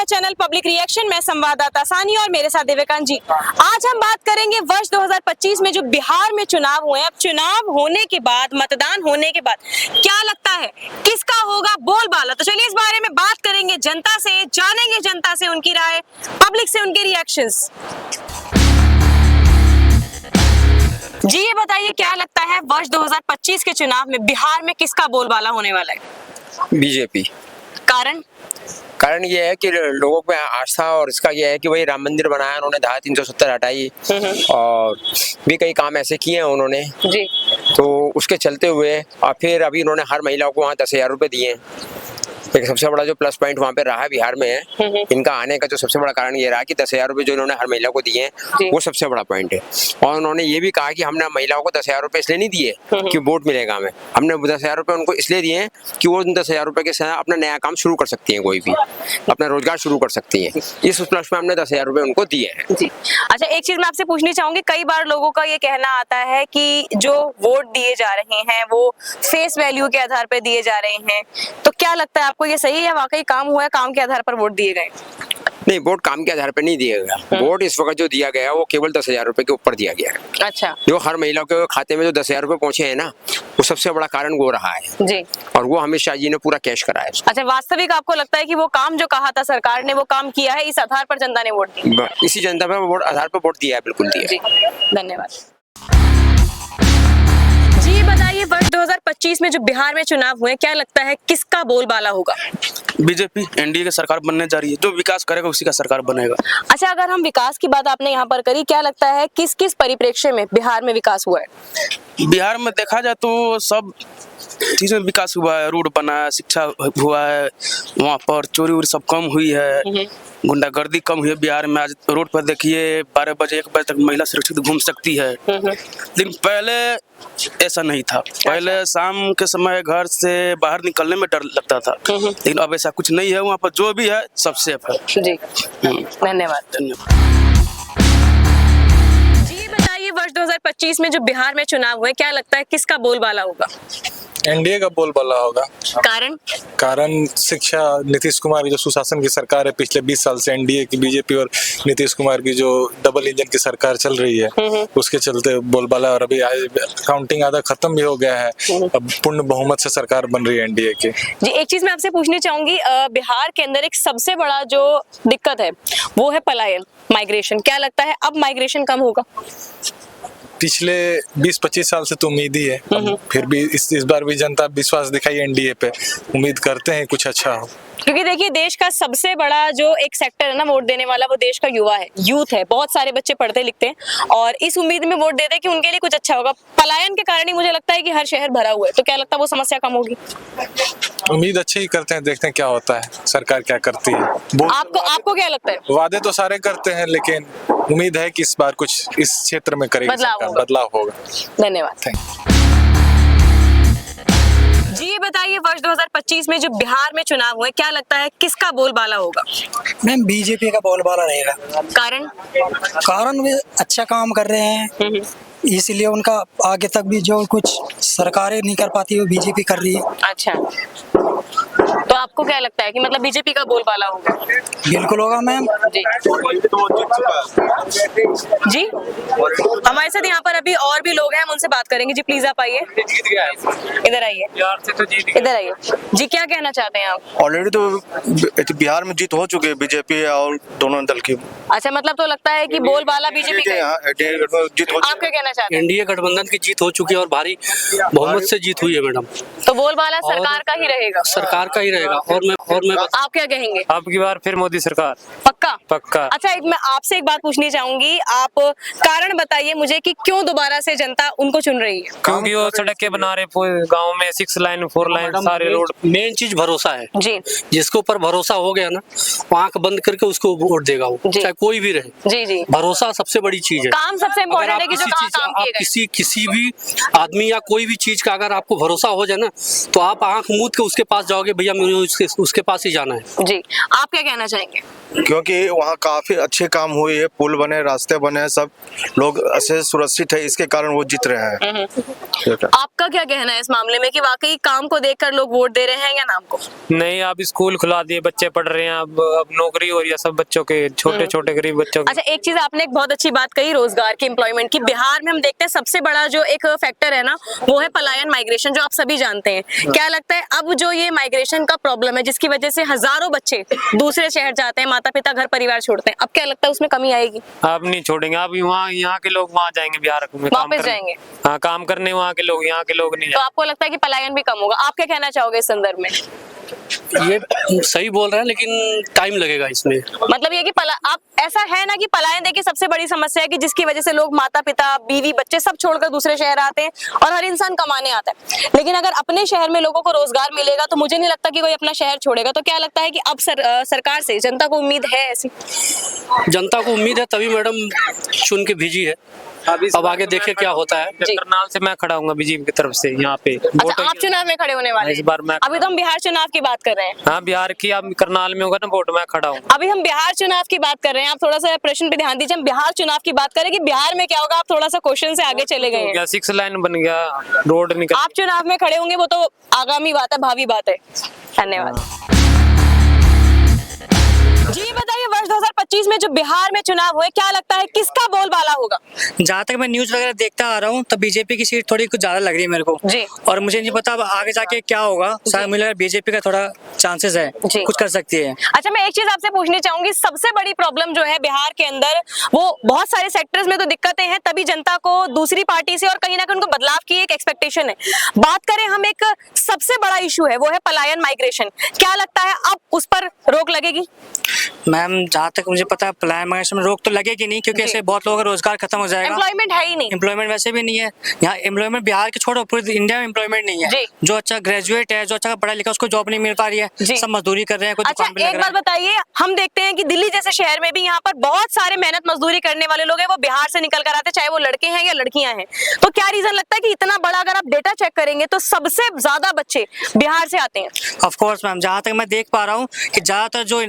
Channel public reaction में संवाददाता सानी और मेरे साथ देवकांत जी। आज हम बात करेंगे वर्ष 2025 में जो बिहार में चुनाव हुए। अब चुनाव होने के बाद, मतदान होने के बाद क्या लगता है किसका होगा बोलबाला? तो चलिए इस बारे में बात करेंगे जनता से, जानेंगे जनता से उनकी राय, पब्लिक से उनके रिएक्शंस। जी ये बताइए क्या लगता है वर्ष 2025 के चुनाव में बिहार में किसका बोलबाला होने वाला है? बीजेपी। कारण ये है कि लोगों में आस्था और इसका ये है कि वही राम मंदिर बनाया उन्होंने, धारा 370 हटाई और भी कई काम ऐसे किए हैं उन्होंने जी। तो उसके चलते हुए और फिर अभी उन्होंने हर महिला को वहाँ 10,000 रुपए दिए हैं। एक सबसे बड़ा जो प्लस पॉइंट वहाँ पे रहा बिहार में है, इनका आने का जो सबसे बड़ा कारण ये रहा कि 10,000 रुपए जो इन्होंने हर महिला को दिए हैं वो सबसे बड़ा पॉइंट है। और उन्होंने ये भी कहा कि हमने महिलाओं को 10,000 रुपए इसलिए नहीं दिए कि वोट मिलेगा हमें, हमने 10,000 रुपए उनको इसलिए दिए हैं कि वो 10,000 रुपए के साथ अपना नया काम शुरू कर सकती है, कोई भी अपना रोजगार शुरू कर सकती है। इस प्लस में हमने 10,000 रुपए उनको दिए हैं। जी अच्छा, एक चीज मैं आपसे पूछनी चाहूंगी, कई बार लोगों का ये कहना आता है कि जो वोट दिए जा रहे हैं वो फेस वैल्यू के आधार पर दिए जा रहे हैं, तो क्या लगता है आपको ये सही है? वाकई काम हुआ है, काम के आधार पर वोट दिए गए? नहीं, वोट काम के आधार पर नहीं दिया गया। वोट इस वक्त जो दिया गया वो केवल 10,000 रुपए के ऊपर दिया गया है। अच्छा। जो हर महिला के खाते में जो 10,000 रुपए पहुंचे हैं ना, वो सबसे बड़ा कारण वो रहा है जी। और वो अमित शाह जी ने पूरा कैश कराया। अच्छा, वास्तविक आपको लगता है कि वो काम जो कहा था सरकार ने वो काम किया है, इस आधार पर जनता ने वोट दिया? इसी जनता पर वोट आधार पर वोट दिया है, बिल्कुल दिया है। धन्यवाद जी। बताइए वर्ष 2025 में जो बिहार में चुनाव हुए, क्या लगता है किसका बोलबाला होगा? बीजेपी, एनडीए की सरकार बनने जा रही है, जो विकास करेगा उसी का सरकार बनेगा। अच्छा, अगर हम विकास की बात आपने यहाँ पर करी, क्या लगता है किस किस परिप्रेक्ष्य में बिहार में विकास हुआ है? बिहार में देखा जाए तो सब चीजों में विकास हुआ है। रोड बना है, शिक्षा हुआ है, वहाँ पर चोरी वोरी सब कम हुई है, गुंडागर्दी कम हुई है बिहार में। आज रोड पर देखिए 12 बजे 1 बजे तक महिला सुरक्षित घूम सकती है, लेकिन पहले ऐसा नहीं था। पहले शाम के समय घर से बाहर निकलने में डर लगता था, लेकिन अब ऐसा कुछ नहीं है। वहाँ पर जो भी है सब सेफ है। जी धन्यवाद। जी बताइए वर्ष 2025 में जो बिहार में चुनाव हुए, क्या लगता है किसका बोलबाला होगा? एनडीए का बोलबाला होगा। कारण शिक्षा, नीतीश कुमार की जो सुशासन की सरकार है पिछले 20 साल से, एनडीए की, बीजेपी और नीतीश कुमार की जो डबल इंजन की सरकार चल रही है उसके चलते बोलबाला। और अभी काउंटिंग आधा खत्म भी हो गया है, अब पूर्ण बहुमत से सरकार बन रही है एनडीए की। जी एक चीज मैं आपसे पूछनी चाहूंगी, बिहार के अंदर एक सबसे बड़ा जो दिक्कत है वो है पलायन, माइग्रेशन। क्या लगता है अब माइग्रेशन कम होगा? पिछले 20-25 साल से तो उम्मीद ही है, फिर भी इस बार भी जनता विश्वास दिखाई एनडीए पे। उम्मीद करते हैं कुछ अच्छा हो, क्योंकि देखिए देश का सबसे बड़ा जो एक सेक्टर है ना वोट देने वाला, वो देश का युवा है, यूथ है। बहुत सारे बच्चे पढ़ते लिखते हैं और इस उम्मीद में वोट देते हैं कि उनके लिए कुछ अच्छा होगा। पलायन के कारण ही मुझे लगता है कि हर शहर भरा हुआ है, तो क्या लगता है वो समस्या कम होगी? उम्मीद अच्छी ही करते हैं, देखते हैं क्या होता है, सरकार क्या करती है। आपको क्या लगता है? वादे तो सारे करते हैं, लेकिन उम्मीद है कि इस बार कुछ इस क्षेत्र में करेगी, बदलाव होगा। धन्यवाद। जी ये बताइए वर्ष 2025 में जो बिहार में चुनाव हुए, क्या लगता है किसका बोलबाला होगा? मैम बीजेपी का बोलबाला रहेगा। कारण वे अच्छा काम कर रहे हैं, इसलिए उनका आगे तक भी जो कुछ सरकारें नहीं कर पाती वो बीजेपी कर रही है। अच्छा, तो आपको क्या लगता है कि मतलब बीजेपी का बोलबाला होगा? बिल्कुल होगा मैम। जी हमारे साथ यहाँ पर अभी और भी लोग हैं, हम उनसे बात करेंगे। जी प्लीज आप आइए, इधर आइए, इधर आइए। जी क्या कहना चाहते हैं आप? ऑलरेडी तो बिहार में जीत हो चुकी है बीजेपी और दोनों दल की। अच्छा, मतलब तो लगता है कि बोलबाला बीजेपी का जीत हो। आप क्या कहना चाहते हैं? एनडीए गठबंधन की जीत हो चुकी है और भारी बहुमत से जीत हुई है मैडम। तो बोलबाला सरकार का ही रहेगा? सरकार का ही रहेगा। और मैं आप क्या कहेंगे? अब की बार फिर मोदी सरकार। पक्का? अच्छा, मैं आपसे एक बात पूछनी चाहूंगी, आप कारण बताइए मुझे कि क्यों दोबारा से जनता उनको चुन रही है? क्योंकि वो सड़कें बना रहे गांव में, 6 लाइन 4 लाइन सारे रोड। मेन चीज भरोसा है जी। जिसके ऊपर भरोसा हो गया ना, वो आंख बंद करके उसको वोट देगा, वो चाहे कोई भी रहे। जी जी, भरोसा सबसे बड़ी चीज है। काम सबसे इम्पोर्टेंट है कि जो काम किए किसी भी आदमी या कोई भी चीज का अगर आपको भरोसा हो जाए ना, तो आप आंख मूंद के उसके पास जाओगे, भैया मुझे उसके पास ही जाना है। जी, आप क्या कहना चाहेंगे? क्योंकि वहाँ काफी अच्छे काम हुए हैं, पुल बने, रास्ते बने, सब लोग अच्छे सुरक्षित है, इसके कारण वो जीत रहे हैं। आपका क्या कहना है इस मामले में कि वाकई काम को देखकर लोग वोट दे रहे हैं या नाम को? नहीं, अब स्कूल खुला दिए, बच्चे पढ़ रहे हैं, अब नौकरी हो रही है सब बच्चों के, छोटे छोटे गरीब बच्चों के। अच्छा, एक चीज आपने एक बहुत अच्छी बात कही रोजगार की, एम्प्लॉयमेंट की। बिहार में हम देखते हैं सबसे बड़ा जो एक फैक्टर है ना, वो है पलायन, माइग्रेशन, जो आप सभी जानते हैं। क्या लगता है अब जो ये माइग्रेशन का प्रॉब्लम है, जिसकी वजह से हजारों बच्चे दूसरे शहर जाते हैं, माता पिता घर परिवार छोड़ते हैं, अब क्या लगता है उसमें कमी आएगी? अब नहीं छोड़ेंगे, अब वहाँ यहाँ के लोग वहाँ जाएंगे, बिहार में काम वापस करने। जाएंगे? हाँ, काम करने वहाँ के लोग, यहाँ के लोग नहीं तो आपको लगता है कि पलायन भी कम होगा? आप क्या कहना चाहोगे इस संदर्भ में? ये सही बोल रहे हैं, लेकिन टाइम लगेगा इसमें। मतलब ये कि आप ऐसा है ना कि पलायन देखिए सबसे बड़ी समस्या है कि जिसकी वजह से लोग माता पिता बीवी बच्चे सब छोड़कर दूसरे शहर आते हैं और हर इंसान कमाने आता है। लेकिन अगर अपने शहर में लोगों को रोजगार मिलेगा तो मुझे नहीं लगता कि कोई अपना शहर छोड़ेगा। तो क्या लगता है कि अब सरकार से जनता को उम्मीद है ऐसी? जनता को उम्मीद है, तभी मैडम चुन के भेजी है। अब आगे देखिए क्या होता है। करनाल से मैं खड़ा हूँ बीजेपी की तरफ से यहाँ पे। अच्छा, आप चुनाव में खड़े होने वाले इस बार मैं, अभी तो हम बिहार चुनाव की बात कर रहे हैं। हाँ बिहार की, अब करनाल में होगा ना वोट, मैं खड़ा हूँ। अभी हम बिहार चुनाव की बात कर रहे हैं, आप थोड़ा सा प्रश्न पे ध्यान दीजिए। हम बिहार चुनाव की बात करें कि बिहार में क्या होगा, आप थोड़ा सा क्वेश्चन से आगे चले गए हैं। 6 लाइन बन गया, रोड निकल। आप चुनाव में खड़े होंगे वो तो आगामी बात है, भावी बात है। धन्यवाद जी। बताइए, वर्ष 2025 में जो बिहार में चुनाव हुए, क्या लगता है किसका बोलबाला होगा? जहाँ तक मैं न्यूज वगैरह देखता आ रहा हूँ तो बीजेपी की सीट थोड़ी कुछ ज्यादा लग रही है मेरे को जी। और मुझे नहीं पता अब आगे जाके क्या होगा। शायद मुझे बीजेपी का थोड़ा चांसेस है, जी। कुछ कर सकती है। अच्छा, मैं एक चीज आपसे पूछनी चाहूंगी, सबसे बड़ी प्रॉब्लम जो है बिहार के अंदर, वो बहुत सारे सेक्टर्स में तो दिक्कतें हैं, तभी जनता को दूसरी पार्टी से और कहीं ना कहीं उनको बदलाव की एक एक्सपेक्टेशन है। बात करें हम, एक सबसे बड़ा इशू है वो है पलायन, माइग्रेशन। क्या लगता है अब उस पर रोक लगेगी? मैम, जहाँ तक मुझे पता है पलायन माइग्रेशन में रोक तो लगेगी नहीं, क्योंकि ऐसे बहुत लोगों का रोजगार खत्म हो जाएगा। एम्प्लॉयमेंट है ही नहीं, एम्प्लॉयमेंट वैसे भी नहीं है यहाँ। एम्प्लॉयमेंट बिहार के छोड़ो, पूरे इंडिया में एम्प्लॉयमेंट नहीं है। जो अच्छा ग्रेजुएट है, जो अच्छा पढ़ा लिखा, उसको जॉब नहीं मिल पा रही है, सब मजदूरी कर रहे हैं। कोई अच्छा, दुकान पे लग एक रहा बात है। बताइए, हम देखते हैं कि दिल्ली जैसे शहर में भी यहाँ पर बहुत सारे मेहनत मजदूरी करने वाले लोग हैं, वो बिहार से निकल कर आते हैं, चाहे वो लड़के हैं या लड़कियां हैं। तो क्या रीजन लगता है कि इतना बड़ा, अगर आप डेटा चेक करेंगे तो सबसे ज्यादा बच्चे बिहार से आते हैं? ऑफ कोर्स मैम, जहाँ तक मैं देख पा रहा हूँ कि ज्यादातर जो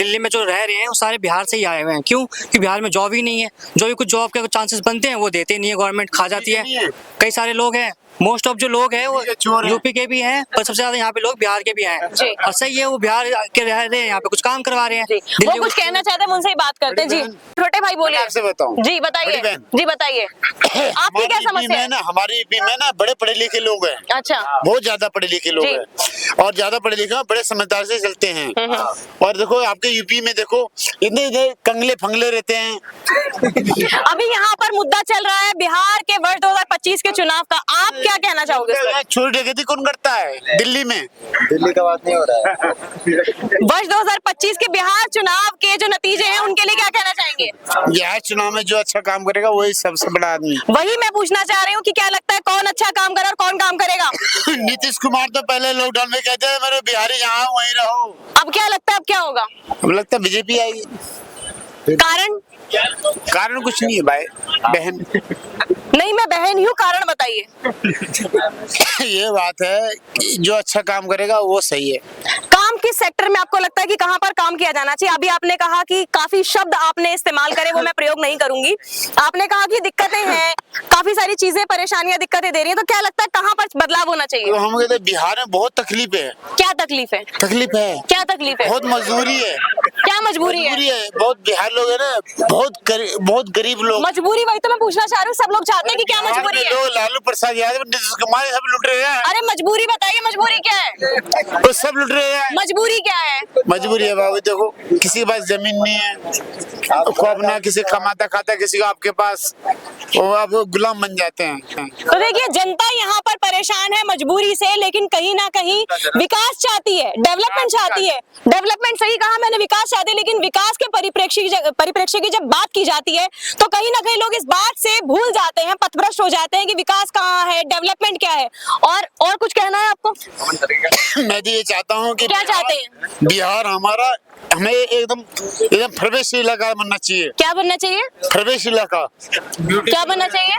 दिल्ली में जो रह रहे हैं वो सारे बिहार से ही आए हुए हैं। क्यों? कि बिहार में जॉब ही नहीं है। जो भी कुछ जॉब के चांसेस बनते हैं वो देते नहीं है, गवर्नमेंट खा जाती है। कई सारे लोग हैं, मोस्ट ऑफ जो लोग हैं वो यूपी के भी हैं, पर सबसे ज्यादा यहाँ पे लोग बिहार के भी हैं। और सही है, वो बिहार के रह रहे हैं, यहाँ पे कुछ काम करवा रहे हैं। वो कुछ कहना चाहते हैं, उनसे ही बात करते हैं। जी, छोटे भाई बोलिए। आपसे बताऊं? जी बताइए, जी बताइए, आपकी क्या समस्या है? हमारी यूपी में ना बड़े पढ़े लिखे लोग हैं। अच्छा, बहुत ज्यादा पढ़े लिखे लोग हैं और ज्यादा पढ़े लिखे बड़े समझदार से चलते हैं। और देखो आपके यूपी में देखो इतने कंगले फंगले रहते हैं। अभी यहाँ पर मुद्दा चल रहा है बिहार के वर्ष 2025 के चुनाव का, आप क्या कहना चाहोगे? चोरी डकैती कौन करता है दिल्ली में? दिल्ली का बात नहीं हो रहा है। वर्ष 2025 के बिहार चुनाव के जो नतीजे हैं उनके लिए क्या कहना चाहेंगे? बिहार चुनाव में जो अच्छा काम करेगा वही सबसे बड़ा आदमी। वही मैं पूछना चाह रही हूँ कि क्या लगता है कौन अच्छा काम करे और कौन काम करेगा? नीतीश कुमार तो पहले लॉकडाउन में कहते थे मेरे बिहारी यहाँ वहीं रहो। अब क्या लगता है, अब क्या होगा? अब लगता है बीजेपी आएगी। कारण कुछ नहीं है भाई बहन। नहीं, मैं बहन ही हूँ, कारण बताइए। ये बात है कि जो अच्छा काम करेगा वो सही है। काम किस सेक्टर में आपको लगता है कि कहाँ पर काम किया जाना चाहिए? अभी आपने कहा कि काफी शब्द आपने इस्तेमाल करे, वो मैं प्रयोग नहीं करूंगी। आपने कहा कि दिक्कतें हैं, काफी सारी चीजें, परेशानियां, दिक्कतें दे रही है, तो क्या लगता है कहाँ पर बदलाव होना चाहिए? तो हम कहते हैं बिहार में बहुत तकलीफ है। क्या तकलीफ है? तकलीफ है, क्या तकलीफ है? बहुत मजबूरी है। क्या मजबूरी है? बहुत बिहार लोग है ना, बहुत गरीब लोग। मजबूरी, वही तो मैं पूछना चाह रही हूँ, सब लोग चाहते हैं कि क्या मजबूरी है? लोग लालू प्रसाद यादव, नीतीश कुमार सब लुट रहे हैं। अरे मजबूरी बताइए, मजबूरी क्या है? वो सब लुट रहे हैं। मजबूरी क्या है? मजबूरी है बाबू, देखो किसी के पास जमीन नहीं है, को अपना किसी कमाता खाता, किसी को आपके पास, वो आप गुलाम बन जाते हैं। तो देखिए, जनता यहाँ पर परेशान है मजबूरी से, लेकिन कहीं ना कहीं विकास चाहती है, डेवलपमेंट चाहती है। डेवलपमेंट सही कहा मैंने, विकास चाहती है, लेकिन विकास के परिप्रेक्ष्य की जब बात की जाती है तो कहीं ना कहीं लोग इस बात से भूल जाते हैं, पथभ्रष्ट हो जाते हैं कि विकास कहाँ है, डेवलपमेंट क्या है। और कुछ कहना है आपको? मैं तो ये चाहता हूँ कि क्या चाहते हैं? बिहार हमारा, हमें एकदम प्रवेश इलाका बनना चाहिए। क्या बनना चाहिए? प्रवेश इलाका। क्या क्या बनना चाहिए?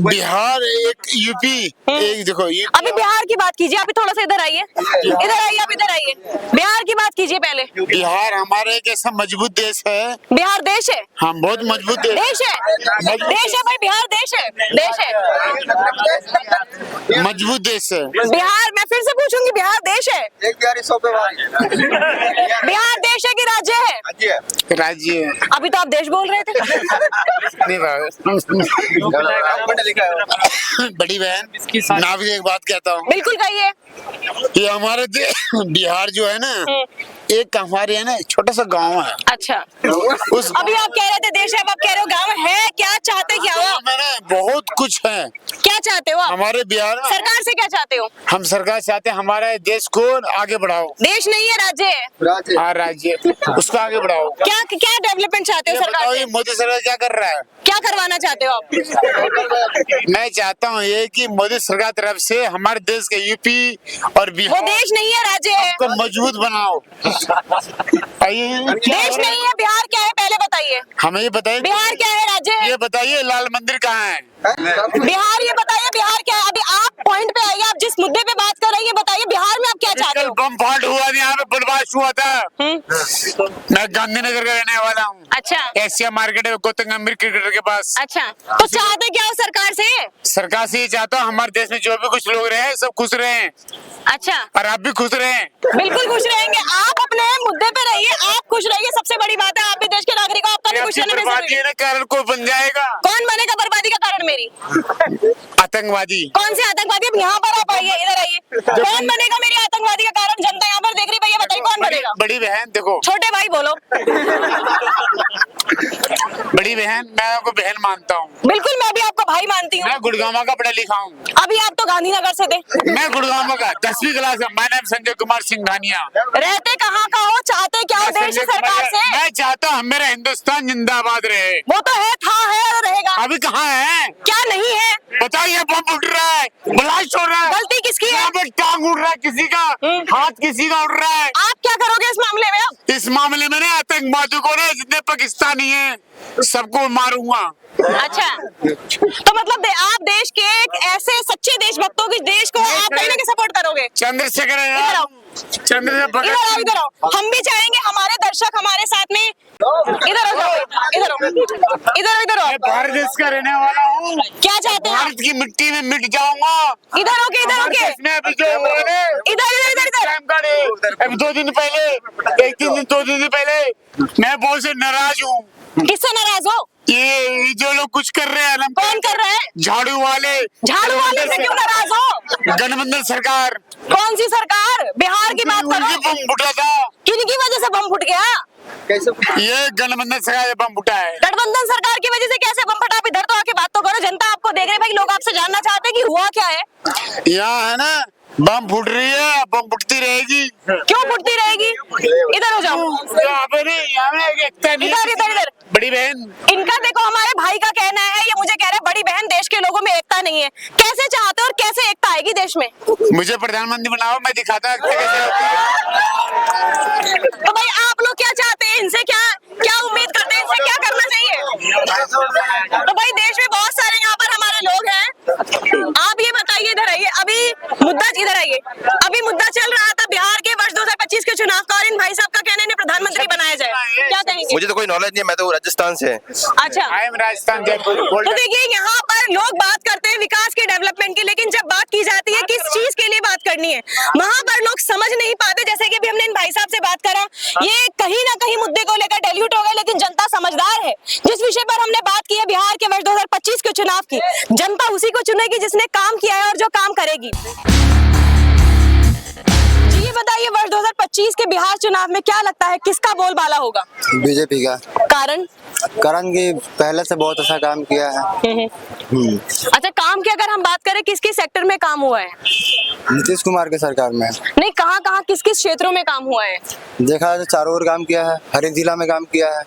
बिहार एक यूपी एक देखो अभी बिहार की बात कीजिए, अभी थोड़ा सा इधर आइए, आप इधर आइए, बिहार की बात कीजिए पहले। बिहार हमारा एक ऐसा मजबूत देश है। बिहार देश है? हम बहुत मजबूत देश देश है, देश है भाई, बिहार देश है, देश है, मजबूत देश है। बिहार, मैं फिर से पूछूंगी, बिहार देश है? बिहार देश है कि राज्य है? राज्य अभी तो आप देश बोल रहे थे। नहीं बड़ी बहन, मैं आपसे एक बात कहता हूँ, बिल्कुल कहिए। ये हमारे बिहार जो है ना, एक हमारे है ना छोटा सा गांव है। अच्छा, उस अभी आप कह रहे थे देश है, अब आप कह रहे हो गांव है, क्या चाहते क्या हो? मैंने बहुत कुछ है। क्या चाहते हो आप? हमारे बिहार में सरकार से क्या चाहते हो? हम सरकार चाहते हैं हमारे देश को आगे बढ़ाओ। देश नहीं है, राज्य है। हाँ राज्य, उसको आगे बढ़ाओ। क्या क्या डेवलपमेंट चाहते हो ये सरकार बताओ, से? ये मोदी सरकार क्या कर रहा है? क्या करवाना चाहते हो आप? मैं चाहता हूँ ये कि मोदी सरकार तरफ से हमारे देश के यूपी और वो बिहार देश नहीं है, राज्य है। को मजबूत बनाओ। देश नहीं है, बिहार क्या है पहले बताइए। हमें ये बताइए, बिहार क्या है, राज्य है? ये बताइए लाल मंदिर कहाँ है? बिहार, ये बताइए बिहार क्या है? अभी आप पॉइंट पे आइए, आप जिस मुद्दे पे बात कर रहे हैं ये बताइए, बिहार में आप क्या चाहते कल हो? बम फाट हुआ था, यहाँ पे बर्बाद हुआ था। मैं गांधीनगर का रहने वाला हूँ। अच्छा, एशिया मार्केट है गौतम गंभीर क्रिकेटर के पास। अच्छा, तो चाहते क्या हो सरकार से? सरकार से ये चाहता हूँ हमारे देश में जो भी कुछ लोग रहे सब खुश रहे, अच्छा, और आप भी खुश रहे। बिल्कुल खुश रहेंगे। आप अपने मुद्दे पे रहिए, आप खुश रहिए, सबसे बड़ी बात है। आप भी देश के नागरिक हो, आपका भी खुश रहना बर्बादी जरूरी है है। ना, कारण को बन जाएगा। कौन बनेगा बर्बादी का कारण? मेरी आतंकवादी। कौन से आतंकवादी? अब यहाँ पर आप आइए, इधर आइए, कौन बनेगा मेरी आतंकवादी का कारण? जनता यहाँ पर देख रही, भैया बताइए कौन बनेगा? बड़ी बहन देखो, छोटे भाई बोलो। बड़ी बहन, मैं आपको बहन मानता हूँ। बिल्कुल, मैं भी आपको भाई मानती हूँ। मैं गुड़गांव का पढ़ा लिखा हूँ। अभी आप तो गांधीनगर से थे। मैं गुड़गांव का 10वीं क्लास का। मैं नाम संजय कुमार सिंघानिया। रहते कहाँ का हो? चाहते क्या हो देश सरकार से? मैं चाहता हूँ मेरा हिंदुस्तान जिंदाबाद रहे। वो तो है, था, है और रहेगा। अभी कहाँ है? क्या नहीं है? बताइए, बम उड़ रहा है, ब्लास्ट हो रहा है, गलती किसकी है? यहाँ पे टांग उड़ रहा है किसी का, हाथ किसी का उड़ रहा है। आप क्या करोगे इस मामले में? अब इस मामले में ना आतंकवादियों को ना, जितने पाकिस्तानी हैं सबको मारूंगा। अच्छा, तो मतलब आप देश के एक ऐसे सच्चे देशभक्तों की देश को आप कहीं ना कहीं सपोर्ट करोगे? चंद्रशेखर इधर आओ, चंद्रशेखर इधर आओ, इधर आओ। हम भी चाहेंगे हमारे दर्शक हमारे साथ में। इधर आओ, इधर आओ, इधर इधर आओ। मैं भारत देश का रहने वाला हूँ। क्या चाहते हैं आप? भारत की मिट्टी में मिट जाऊंगा। इधर होके, इधर होके, इसमें अभी जो हुआ है, इधर इधर इधर इधर। टाइम का नहीं। अभी 2 दिन पहले, 2 दिन पहले मैं बहुत से नाराज हूँ। किससे नाराज हो? ये जो लोग कुछ कर रहे हैं ना, कौन कर रहा है? झाड़ू वाले से क्यों नाराज हो? गठबंधन सरकार। कौन सी सरकार? बिहार की बात उनकी करो। बम फुटा था। किनकी वजह से बम फूट गया? ये गठबंधन सरकार बम फुटा है। गठबंधन सरकार की वजह से कैसे बम फटा? आप इधर तो आके बात तो करो, जनता आपको देख रही भाई, लोग आपसे जानना चाहते हैं कि हुआ क्या है। यहाँ है ना, बम फूट रही है, बम फुटती रहेगी। क्यों फुटती रहेगी? इधर हो जाओ, यहाँ पे एकता नहीं है। इधर इधर इधर। बड़ी बहन, इनका देखो, हमारे भाई का कहना है, ये मुझे कह रहे हैं बड़ी बहन देश के लोगों में एकता नहीं है। कैसे चाहते हो और कैसे एकता आएगी देश में? मुझे प्रधानमंत्री बनाओ, मैं दिखाता हूँ कैसे होती है। तो भाई आप लोग क्या चाहते हैं? इनसे क्या क्या उम्मीद करते हैं? इनसे क्या करना चाहिए? तो भाई देश में बहुत सारे यहाँ पर हमारे लोग हैं। आप ये बताइए, इधर आइए, अभी मुद्दा, इधर आइए, अभी मुद्दा चल रहा था बिहार के वर्ष 2025 के चुनाव का, और इन भाई साहब का कहना है प्रधानमंत्री बनाया जाए, क्या कहेंगे? मुझे तो कोई नॉलेज नहीं है, मैं तो राजस्थान से। अच्छा, आई एम राजस्थान जयपुर। तो देखिए यहाँ पर लोग बात करते हैं विकास के, डेवलपमेंट की, लेकिन जब बात की जाती है किस चीज के लिए बात करनी है, वहां पर लोग समझ नहीं पाते। जैसे कि अभी हमने इन भाई साहब से बात करा, ये कहीं ना कहीं मुद्दे को लेकर डाइल्यूट हो गए, लेकिन जनता समझदार है। जिस विषय पर हमने बात की है बिहार के वर्ष 2025 के चुनाव की, जनता उसी को चुनेगी जिसने काम किया है और जो काम करेगी। जी ये बताइए, वर्ष 2025 के बिहार चुनाव में क्या लगता है किसका बोलबाला होगा? बीजेपी का। कारण? कारण कि पहले से बहुत अच्छा काम किया है। अच्छा, काम की अगर हम बात करें, किस किस सेक्टर में काम हुआ है? नीतीश कुमार की सरकार में। नहीं, कहाँ कहाँ किस किस क्षेत्रों में काम हुआ है? देखा तो चारों ओर काम किया है, हर एक जिला में काम किया है।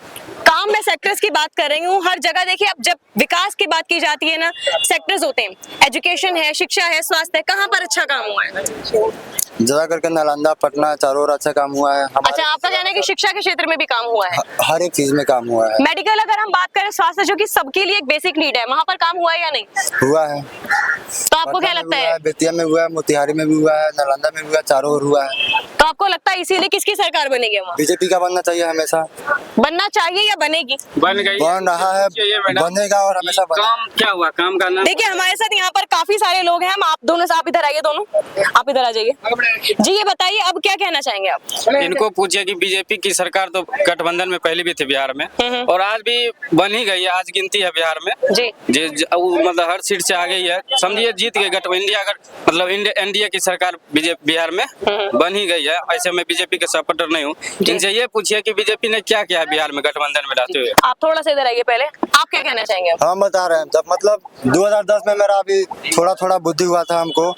काम मैं सेक्टर्स की बात कर रही हूँ। हर जगह देखिए, अब जब विकास की बात की जाती है ना, सेक्टर्स होते हैं, एजुकेशन है, शिक्षा है, स्वास्थ्य है, कहाँ पर अच्छा काम हुआ है? ज्यादा करके नालंदा, पटना, चारों ओर अच्छा काम हुआ है। अच्छा, आपका कहना है कि शिक्षा के क्षेत्र में भी काम हुआ है? हर एक चीज में काम हुआ है। मेडिकल अगर हम बात करें, स्वास्थ्य जो कि सबके लिए एक बेसिक नीड है, वहाँ पर काम हुआ है या नहीं? हुआ है। तो आपको क्या लगता है? बेतिया में हुआ है, मोतिहारी में भी हुआ है, नालंदा में भी हुआ है, चारों ओर हुआ है। तो आपको लगता है इसीलिए किसकी सरकार बनेगी वहाँ? बीजेपी का बनना चाहिए हमेशा। बनना चाहिए या बनेगी? बन गई, बन रहा है, बनेगा और हमेशा बनेगा। काम क्या हुआ, काम का नाम? देखिए, हमारे साथ यहाँ पर काफी सारे लोग हैं। हम आप दोनों से, आप इधर आइए, दोनों आप इधर आ जाइए जी। ये बताइए, अब क्या कहना चाहेंगे आप? इनको पूछिए कि बीजेपी की सरकार तो गठबंधन में पहले भी थी बिहार में, और आज भी बन ही गई है। आज गिनती है बिहार में जी, मतलब हर सीट से आ गई है, समझिए जीत गई मतलब एनडीए की सरकार बिहार में बन ही गई है। ऐसे में बीजेपी के सपोर्टर नहीं हूँ। इनसे ये पूछिए कि बीजेपी ने क्या किया है बिहार में गठबंधन में रहते हुए। आप थोड़ा सा इधर आइए पहले, आप क्या कहना चाहेंगे? हम बता रहे हैं, जब मतलब 2010 में मेरा अभी थोड़ा थोड़ा बुद्धि हुआ था हमको,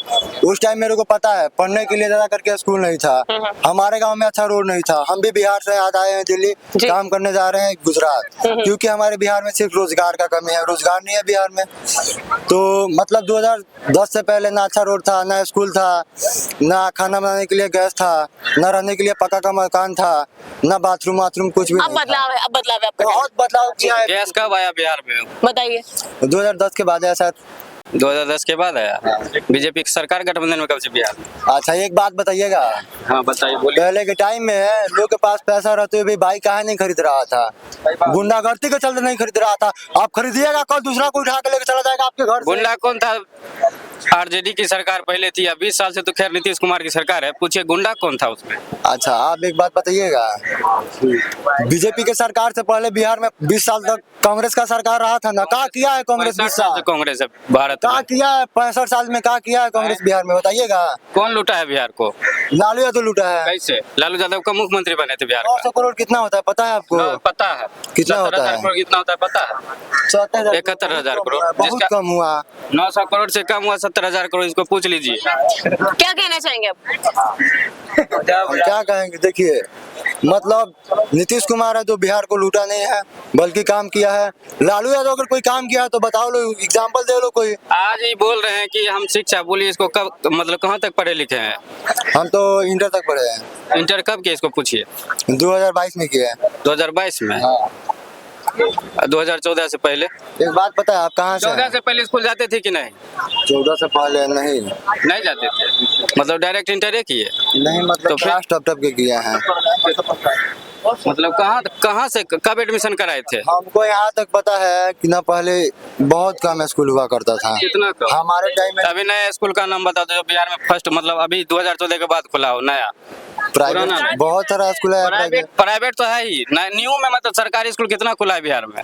उस टाइम मेरे को पता है पढ़ने के लिए ज्यादा करके स्कूल नहीं था, हमारे गांव में अच्छा रोड नहीं था। हम भी बिहार से आज आए हैं दिल्ली, काम करने जा रहे हैं गुजरात, क्योंकि हमारे बिहार में सिर्फ रोजगार का कमी है, रोजगार नहीं है बिहार में। तो मतलब 2010 से पहले ना अच्छा रोड था, ना स्कूल था, ना खाना बनाने के लिए गैस था, ना रहने के लिए पक्का का मकान था, ना बाथरूम कुछ भी अब नहीं था। बदलाव है, अब बदलाव है आपका? बहुत बदलाव किया है। गैस कब आया बिहार में? बताइए। 2010 के बाद ऐसा। 2010 के बाद आया। बीजेपी की सरकार गठबंधन में कब से बिहार में? अच्छा, एक बात बताइएगा। हाँ बताइए, बोलिए। पहले के टाइम में लोग के पास पैसा रहते हुए भी बाइक काहे नहीं खरीद रहा था? गुंडागर्दी के चलते नहीं खरीद रहा था। आप खरीदिएगा, कल दूसरा को उठा के लेके चला जाएगा आपके घर से। गुंडा कौन था? आरजेडी की सरकार पहले थी, अब 20 साल से तो खैर नीतीश कुमार की सरकार है। पूछिए गुंडा कौन था उसमें? अच्छा, आप एक बात बताइएगा, बीजेपी के सरकार से पहले बिहार में 20 साल तक कांग्रेस का सरकार रहा था ना? क्या किया है कांग्रेस? 20 साल कांग्रेस है भारत क्या में। किया है? 65 साल में क्या किया है कांग्रेस बिहार में? बताइएगा। कौन लूटा है बिहार को? लालू यादव लूटा है। कैसे? लालू यादव का मुख्यमंत्री बने थे बिहार 900 करोड़ कितना होता है पता है आपको? पता है। कितना होता है? कितना होता है पता है? 71,000 करोड़। बहुत कम हुआ। 900 करोड़ से कम हुआ, 70,000 करोड़। इसको पूछ लीजिए। क्या कहना चाहेंगे आप? क्या कहेंगे? देखिए, मतलब नीतीश कुमार है तो बिहार को लूटा नहीं है, बल्कि काम किया है। लालू यादव अगर कोई काम किया है तो बताओ, लो एग्जाम्पल दे लो कोई। आज ही बोल रहे हैं कि हम शिक्षा, बोलिए इसको कब, मतलब कहाँ तक पढ़े लिखे हैं? हम तो इंटर तक पढ़े हैं। इंटर कब किए इसको पूछिए। 2022 में किया है। 2022 में? 2014 से पहले? एक बात पता है आप कहाँ से? 14 से पहले स्कूल जाते थे कि नहीं? 14 से पहले नहीं जाते थे, मतलब डायरेक्ट इंटर किए? नहीं, मतलब तो क्लास टप के किया है। मतलब कहाँ से कब एडमिशन कराए थे? हमको यहाँ तक पता है कि ना पहले बहुत कम स्कूल हुआ करता था। कितना कम? हमारे टाइम में अभी नया स्कूल का नाम बता दो जो बिहार में फर्स्ट, मतलब अभी 2014 के बाद खुला हो नया। प्राइवेट बहुत सारा स्कूल है। प्राइवेट तो है ही, न्यू में मतलब सरकारी स्कूल कितना खुला है बिहार में?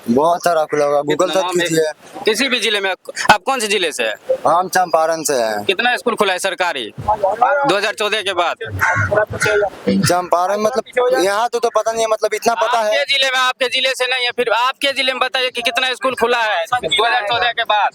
बहुत सारा खुला होगा, गूगल सर्च कीजिए। किसी भी जिले में। आप कौन से जिले से है? हम चंपारण से हैं। कितना स्कूल खुला है सरकारी 2014 के बाद? चंपारण मतलब यहाँ तो पता नहीं है, मतलब इतना पता है। आपके जिले में, आपके जिले से नहीं है, फिर आपके जिले में बताइए कि कितना स्कूल खुला है 2014 के बाद?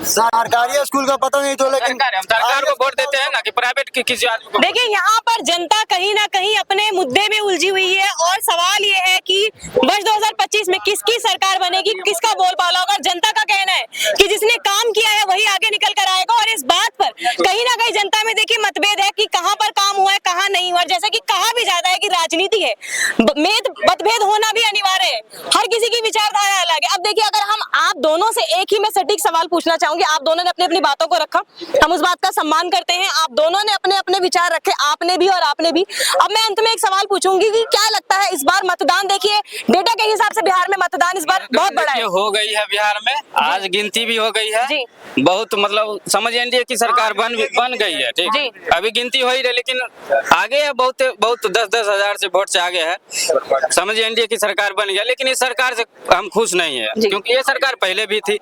सरकारी स्कूल का पता नहीं तो, लेकिन हम सरकार को वोट देते हैं ना कि प्राइवेट की किसी आदमी को? देखिए, यहाँ पर जनता कहीं ना कहीं अपने मुद्दे में उलझी हुई है, और सवाल ये है कि वर्ष 2025 में किसकी सरकार बनेगी, किसका बोलबाला होगा। जनता का कहना है कि जिसने काम किया है वही आगे निकल कर आएगा, और इस बात पर कहीं ना कहीं जनता में देखिए मतभेद है कि कहां पर काम हुआ है, कहां नहीं हुआ। जैसा कि कहा भी जाता है कि राजनीति है, मतभेद होना भी अनिवार्य है, हर किसी की विचारधारा अलग है। अब देखिए, अगर हम आप दोनों से एक ही मैं सटीक सवाल पूछना चाहूंगी, आप दोनों ने अपनी अपनी बातों को रखा, हम उस बात का सम्मान करते हैं। आप दोनों ने अपने अपने विचार रखे, आपने भी और आपने भी। अब मैं अंत में एक सवाल पूछूंगी कि क्या लगता है इस बार मतदान, देखिए डेटा के हिसाब से बिहार में मतदान इस बार बहुत बड़ा है। हो गई है बिहार में, आज गिनती भी हो गई है बहुत, मतलब समझ एनडीए की सरकार बन गई है। ठीक, अभी गिनती हो ही रही, लेकिन आगे है बहुत 10-10 हजार से वोट से आगे है। समझ एनडीए की सरकार बन गया, लेकिन इस सरकार से हम खुश नहीं है, क्योंकि ये सरकार पहले भी थी।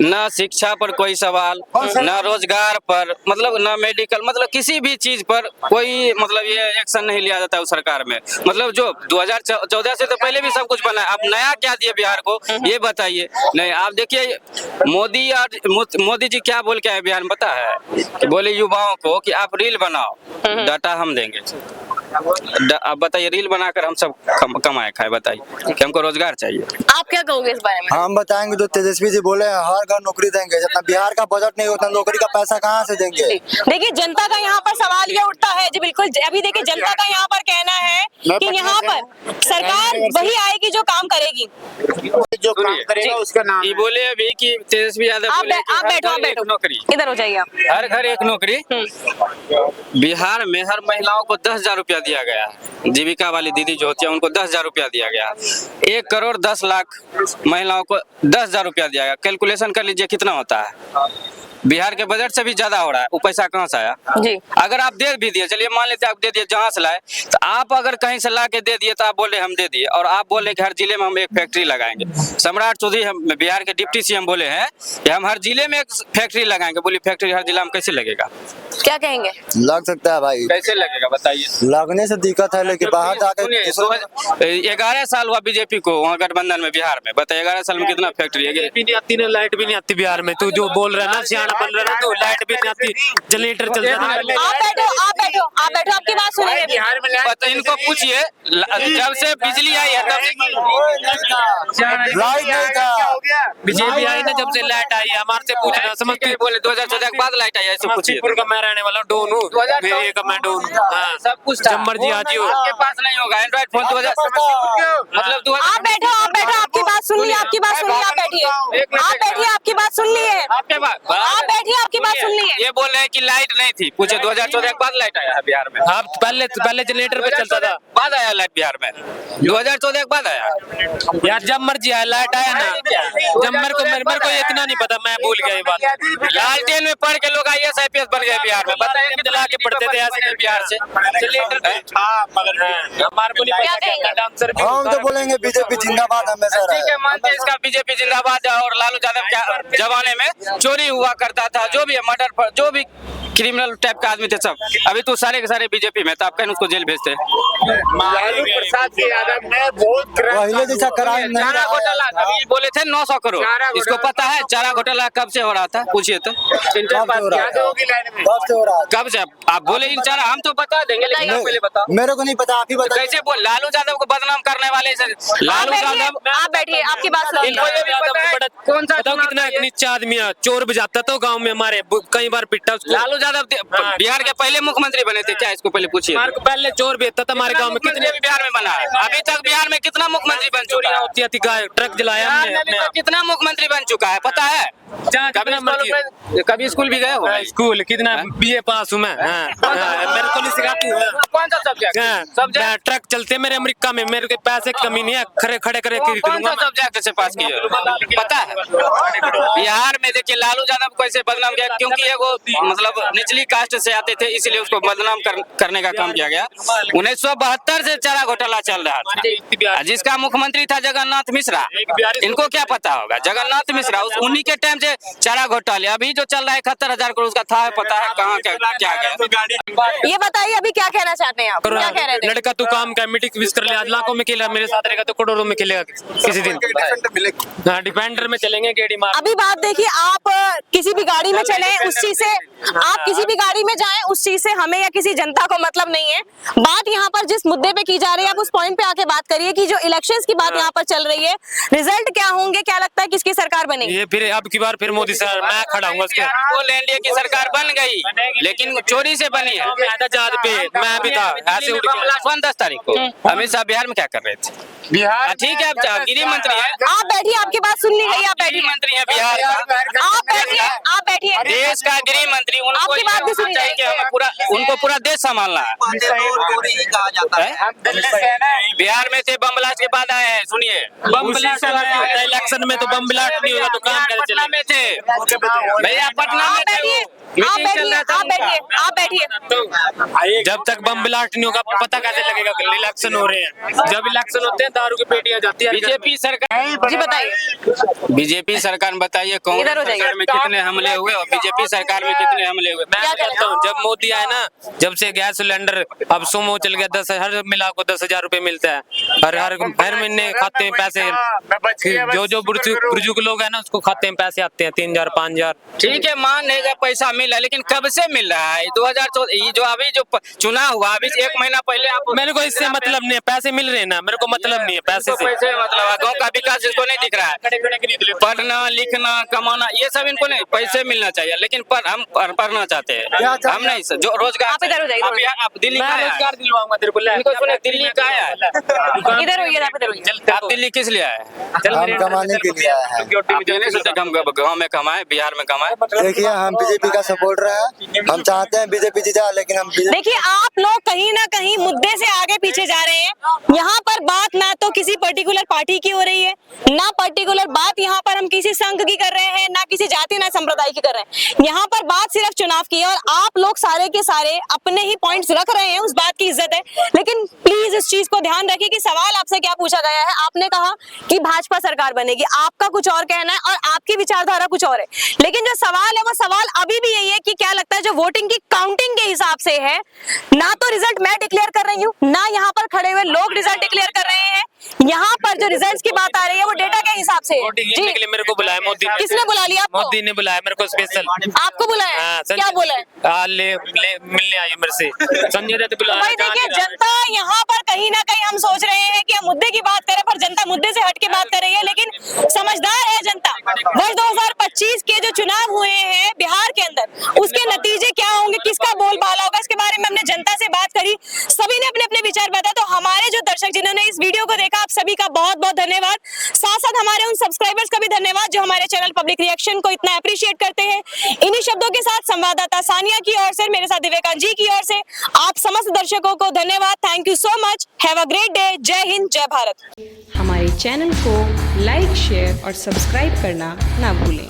न शिक्षा पर कोई सवाल, न रोजगार पर, मतलब न मेडिकल, मतलब किसी भी चीज पर कोई मतलब ये एक्शन नहीं लिया जाता उस सरकार में। मतलब जो 2014 से तो पहले भी सब कुछ बना है, अब नया क्या दिए बिहार को ये बताइए। नहीं, आप देखिए मोदी जी क्या बोल के आए बिहार में पता है? कि बोले युवाओं को कि आप रील बनाओ, डाटा हम देंगे। अब बताइए रील बनाकर हम सब कमाए खाए, बताइए कि हमको रोजगार चाहिए। आप क्या कहोगे इस बारे में? हम बताएंगे तो तेजस्वी जी बोले हर घर नौकरी देंगे, जितना बिहार का बजट नहीं होता नौकरी का पैसा कहाँ से देंगे। देखिए जनता का यहाँ पर सवाल ये उठता है जी, बिल्कुल अभी देखिए जनता का यहाँ पर कहना है कि यहाँ पर सरकार वही आएगी जो काम करेगी। जो काम करेगा उसका नाम ये बोले अभी कि तेजस्वी यादव आप बोले कि आप हर बैठो, आप घर एक बैठो, नौकरी, इधर हो जाइए आप। हर घर एक नौकरी। बिहार में हर महिलाओं को 10,000 रुपया दिया गया है। जीविका वाली दीदी जो होती है उनको 10,000 रुपया दिया गया। 1 करोड़ 10 लाख महिलाओं को 10,000 रुपया दिया गया। कैलकुलेशन कर लीजिए कितना होता है। बिहार के बजट से भी ज्यादा हो रहा है। वो पैसा कहाँ से आया जी? अगर आप दे भी दिए, चलिए मान लेते आप दे दिए जहाँ से लाए, तो आप अगर कहीं से ला के दे दिए तो आप बोले हम दे दिए, और आप बोले कि हर जिले में हम एक फैक्ट्री लगाएंगे। सम्राट चौधरी हम बिहार के डिप्टी सीएम बोले हैं कि हम हर जिले में एक फैक्ट्री लगाएंगे। बोली फैक्ट्री हर जिला में कैसे लगेगा? क्या कहेंगे? लग सकता है भाई, कैसे लगेगा बताइए? लगने से दिक्कत है, लेकिन बाहर जाकर 11 साल हुआ बीजेपी को वहाँ गठबंधन में बिहार में, बताइए 11 साल में कितना फैक्ट्री है? नहीं आती ना, लाइट भी नहीं आती बिहार में। तू जो बोल रहा है ना सियाना बन रहा है, तो लाइट भी नहीं आती, जनरेटर चल रहा है। आप बैठो, आप बैठो, आप बैठो, आपकी बात सुनेंगे। बिहार में पता इनको पूछिए, जब से बिजली आई है तब लाइट नहीं था। बीजेपी आई ना जब से लाइट आई है, हमारे से पूछना समझते बोले 2014 के बाद लाइट आई है, ऐसे पूछिए। समस्तीपुर का मैं रहने वाला हूँ, डोन हूँ, मेरे का मैं डोन हूँ। हाँ, सब कुछ जब मर्जी आ जियो। आपके पास नहीं होगा एंड्रॉइड फोन 2000 मतलब 2000। आप बैठो, आप बैठो, आपकी बात सुन ली, आपकी बात सुन ली, आप बैठिए, आप बैठिए, आपकी बात सुन ली है, आपके पास आप बैठिए, आपकी बात सुन ली है। ये बोल रहे हैं कि लाइट नहीं थी, पूछे 2014 के बाद लाइट आया है बिहार में। हाँ, पहले जनरेटर पे चलता था, बाद आया लाइट बिहार में, 2014 के बाद आया। यार जब मर्जी आया लाइट आया ना। जब मेरे को इतना नहीं पता, मैं भूल गया ये बात। लालटेन में पढ़ के लोग IAS IPS बन गए बिहार में, बताइए जला के पढ़ते थे ऐसे बिहार से। हम तो बोलेंगे बीजेपी जिंदाबाद हमेशा ठीक रहे। है, मानते हैं इसका बीजेपी जिंदाबाद है। और लालू यादव के जमाने में चोरी हुआ करता था, जो भी है मर्डर पर, जो भी क्रिमिनल टाइप का आदमी थे सब, अभी तो सारे के सारे बीजेपी में, तो आप कहीं उसको जेल भेजते हैं। लालू प्रसाद यादव ने बहुत पहले जैसा क्राइम नहीं चारा रहा घोटाला है। अभी बोले थे 900 करोड़, इसको पता है चारा घोटाला कब से हो रहा था? पूछिए तो। कब से हो रहा है? कब से हो रहा है? कब से? आप बोले इन चारा, हम तो बता देंगे, लेकिन आप पहले बताओ। मेरे को नहीं पता, आप ही बताइए। कैसे बोल लालू यादव को बदनाम करने वाले से लालू यादव। आप बैठिए, आपकी बात सुन ली। इनको ये भी पता है कौन सा बताओ कितना एक नीचा आदमी है, चोर बजाता था गांव में हमारे, कई बार पिटा उसको। लालू यादव बिहार के पहले मुख्यमंत्री बने थे क्या? इसको पहले पूछिए। हमारे को पहले चोर बेचता था हमारे गांव में। कितने भी बिहार में बना है? अभी तक बिहार में कितना मुख्यमंत्री बन चुका है? होती थी गाय, ट्रक जलाया हमने अपने आप। कितना मुख्यमंत्री बन चुका है पता है? कभी स्कूल भी गए हो? स्कूल कितना BA पास हूँ मैं। मेरे को नहीं सिखाती हूँ। कौन सा सब्जेक्ट? ट्रक चलते मेरे अमेरिका में, मेरे को पैसे की कमी नहीं है, खड़े खड़े करे कौन सा सब्जेक्ट से पास किए पता है? बिहार में देखिए लालू यादव को ऐसे बदनाम किया क्योंकि वो मतलब निचली कास्ट से आते थे, इसलिए उसको बदनाम करने का काम किया गया। 1972 से चारा घोटाला चल रहा था, जिसका मुख्यमंत्री था जगन्नाथ मिश्रा। इनको क्या पता होगा? जगन्नाथ मिश्रा उन्हीं के टाइम से चारा घोटाले। अभी जो चल रहा है 71,000 करोड़, उसका था पता है कहाँ क्या गया? ये बताइए अभी क्या कहना चाहते हैं आप? क्या कह रहे थे? लड़का तू काम का मीटिंग विश कर ले, आज लाखों में खेला, मेरे साथ रहेगा तो करोड़ों में खेलेगा किसी दिन। हाँ, डिफेंडर में चलेंगे गेड़ी मार। अभी बात देखिए, आप किसी भी गाड़ी में चले उस चीज से, आप किसी भी गाड़ी में जाएं उस चीज से हमें या किसी जनता को मतलब नहीं है। बात यहाँ पर जिस मुद्दे पे की जा रही है, आप उस पॉइंट पे आके बात करिए कि जो इलेक्शंस की बात यहाँ पर चल रही है, रिजल्ट क्या होंगे, क्या लगता है किसकी सरकार बनेगी? ये फिर अब की बार फिर मोदी सर, मैं खड़ा हूँ उसके। वो एनडीए की सरकार बन गई, लेकिन चोरी से बनी है। मैं भी था ऐसे उठ के। 10 तारीख को अमित शाह बिहार में क्या कर रहे थे? बिहार ठीक है, आप गृह मंत्री है, आप बैठिए, आपकी बात सुन ली गई, आप बैठिए, मंत्री है बिहार का, आप बैठिए, आप बैठिए। देश का गृह मंत्री। उनको आपकी बात भी सुनी चाहिए कि हमें उनको पूरा देश संभालना है। बिहार में थे बम ब्लास्ट के बाद आए हैं, सुनिए। बम ब्लास्ट इलेक्शन में तो बम ब्लास्ट नहीं होगा तो काम कैसे पटना चलेगा? में थे भैया, पटना में थे, आप बैठिए, आप बैठिए, आप बैठिए। जब तक बम ब्लास्ट नहीं होगा पता कैसे लगेगा कि इलेक्शन हो रहे हैं? जब इलेक्शन होते हैं दारू की पेटियां जाती है। बीजेपी सरकार। जी बताइए। बीजेपी सरकार में बताइए कांग्रेस इधर हो जाइए। सरकार में कितने हमले हुए और बीजेपी सरकार में कितने हमले हुए? मैं कहता हूँ जब मोदी आए ना ना, जब से गैस सिलेंडर अब सुमो चल गया, 10 हर मिला को 10,000 रुपए मिलता है, और हर महीने खाते हैं पैसे। जो बुजुर्ग लोग है ना उसको खाते हैं पैसे आते हैं 3,000 5,000। ठीक है, मानेगा पैसा मिला, लेकिन कब से मिल रहा है? 2014 जो अभी जो चुनाव हुआ, अभी 1 महीना पहले आप, मेरे को इससे मतलब नहीं है, पैसे मिल रहे हैं ना, मेरे को मतलब नहीं है पैसे से। पैसे मतलब गाँव का विकास इसको नहीं दिख रहा है, पढ़ना लिखना कमाना ये सब इनको नहीं, पैसे मिलना चाहिए, लेकिन हम पढ़ना चाहते हैं, हम नहीं जो रोजगार। आप इधर हो जाइए, आप दिल्ली का रोजगार दिलवाऊंगा तेरे को। इनको सुने, दिल्ली का है, इधर होइए, आप इधर होइए। आप दिल्ली किस लिए आए? हम कमाने के लिए आए हैं। आप नहीं सोचे कि हम गाँव में कमाए, बिहार में कमाए? देखिए हम बीजेपी का सपोर्ट रहे हैं, हम चाहते हैं बीजेपी जीता, लेकिन हम देखिए आप लोग कहीं ना कहीं मुद्दे से आगे पीछे जा रहे हैं। यहाँ पर बात ना तो किसी पर्टिकुलर पार्टी की हो रही है, ना पर्टिकुलर बात यहाँ पर हम किसी संघ की कर रहे हैं, ना किसी जाति ना संप्रदाय की कर रहे हैं। यहाँ पर बात सिर्फ चुनाव की है, और आप लोग सारे के सारे अपने ही पॉइंट्स रख रहे हैं, उस बात की इज्जत है, लेकिन प्लीज इस चीज को ध्यान रखिए कि सवाल आपसे क्या पूछा गया है। आपने कहा कि भाजपा सरकार बनेगी, आपका कुछ और कहना है और आपकी विचारधारा कुछ और है, लेकिन जो सवाल है वो सवाल अभी भी यही है कि क्या लगता है जो वोटिंग की काउंटिंग के हिसाब से है, ना तो रिजल्ट मैं डिक्लेयर कर रही हूँ, ना यहाँ पर खड़े हुए लोग रिजल्ट डिक्लेयर कर रहे हैं। यहाँ पर जो रिजल्ट्स की बात आ रही है वो डेटा के हिसाब से है। जीतने के लिए मेरे को बुलाया मोदी ने। किसने बुला लिया आपको? मोदी ने बुलाया मेरे को स्पेशल। आपको बुलाया? हाँ, क्या बोला है? मिलने आई मेरे से, संजय दत्त बुलाया। भाई देखिए, जनता यहाँ पर कहीं ना कहीं हम सोच रहे हैं कि हम मुद्दे की बात करें, पर जनता मुद्दे से हट के बात कर रही है, लेकिन समझदार है जनता। वर्ष 2025 के जो चुनाव हुए हैं बिहार के अंदर, उसके नतीजे क्या होंगे, किसका बोलबाला होगा, इसके बारे में हमने जनता से बात करी, सभी ने अपने अपने विचार बताए। तो हमारे जो दर्शक जिन्होंने इस वीडियो को देखा, आप सभी का बहुत बहुत धन्यवाद। साथ साथ हमारे उन सब्सक्राइबर्स का भी धन्यवाद जो हमारे चैनल पब्लिक रिएक्शन को इतना अप्रिशिएट करते हैं। इन्हीं शब्दों के साथ संवाददाता सानिया की ओर से, मेरे साथ दिव्यकांत जी की ओर से, आप समस्त दर्शकों को धन्यवाद। Thank you so much. Have a great day. जय हिंद, जय भारत। हमारे चैनल को लाइक, शेयर और सब्सक्राइब करना ना भूलें।